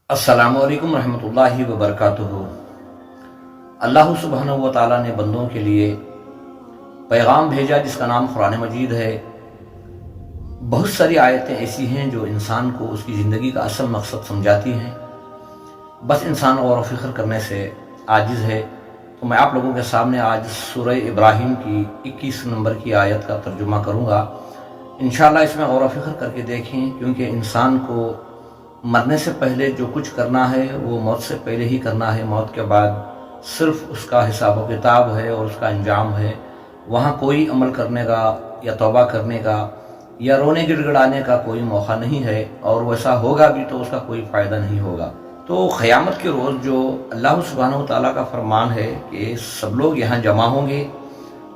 السلام علیکم ورحمۃ اللہ وبرکاتہ۔ اللہ سبحانہ و تعالیٰ نے بندوں کے لیے پیغام بھیجا جس کا نام قرآن مجید ہے۔ بہت ساری آیتیں ایسی ہیں جو انسان کو اس کی زندگی کا اصل مقصد سمجھاتی ہیں، بس انسان غور و فکر کرنے سے عاجز ہے۔ تو میں آپ لوگوں کے سامنے آج سورہ ابراہیم کی 21 نمبر کی آیت کا ترجمہ کروں گا۔ انشاءاللہ اس میں غور و فکر کر کے دیکھیں، کیونکہ انسان کو مرنے سے پہلے جو کچھ کرنا ہے وہ موت سے پہلے ہی کرنا ہے۔ موت کے بعد صرف اس کا حساب و کتاب ہے اور اس کا انجام ہے۔ وہاں کوئی عمل کرنے کا یا توبہ کرنے کا یا رونے گڑ گڑانے کا کوئی موقع نہیں ہے، اور ویسا ہوگا بھی تو اس کا کوئی فائدہ نہیں ہوگا۔ تو قیامت کے روز جو اللہ سبحانہ و تعالیٰ کا فرمان ہے کہ سب لوگ یہاں جمع ہوں گے،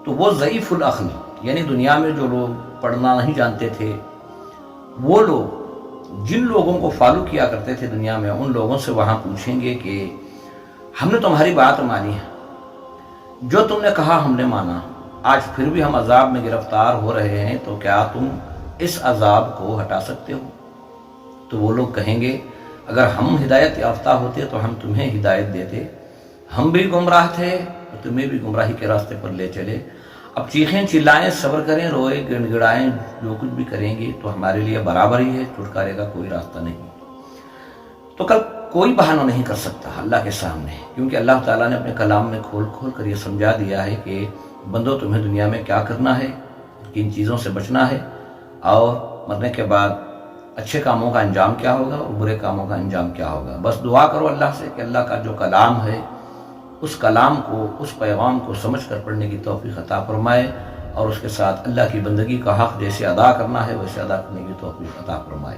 تو وہ ضعیف العقل یعنی دنیا میں جو لوگ پڑھنا نہیں جانتے تھے، وہ لوگ جن لوگوں کو فالو کیا کرتے تھے دنیا میں، ان لوگوں سے وہاں پوچھیں گے کہ ہم نے تمہاری بات مانی ہے، جو تم نے کہا ہم نے مانا، آج پھر بھی ہم عذاب میں گرفتار ہو رہے ہیں، تو کیا تم اس عذاب کو ہٹا سکتے ہو؟ تو وہ لوگ کہیں گے اگر ہم ہدایت یافتہ ہوتے تو ہم تمہیں ہدایت دیتے، ہم بھی گمراہ تھے تو تمہیں بھی گمراہی کے راستے پر لے چلے۔ اب چیخیں چلائیں، صبر کریں، روئے گڑ گڑائیں، جو کچھ بھی کریں گے تو ہمارے لیے برابر ہی ہے، چھٹکارے کا کوئی راستہ نہیں۔ تو کل کوئی بہانہ نہیں کر سکتا اللہ کے سامنے، کیونکہ اللہ تعالیٰ نے اپنے کلام میں کھول کھول کر یہ سمجھا دیا ہے کہ بندو تمہیں دنیا میں کیا کرنا ہے، کن چیزوں سے بچنا ہے، اور مرنے کے بعد اچھے کاموں کا انجام کیا ہوگا اور برے کاموں کا انجام کیا ہوگا۔ بس دعا کرو اللہ سے کہ اللہ کا جو کلام ہے اس کلام کو، اس پیغام کو سمجھ کر پڑھنے کی توفیق عطا فرمائے، اور اس کے ساتھ اللہ کی بندگی کا حق جیسے ادا کرنا ہے ویسے ادا کرنے کی توفیق عطا فرمائے۔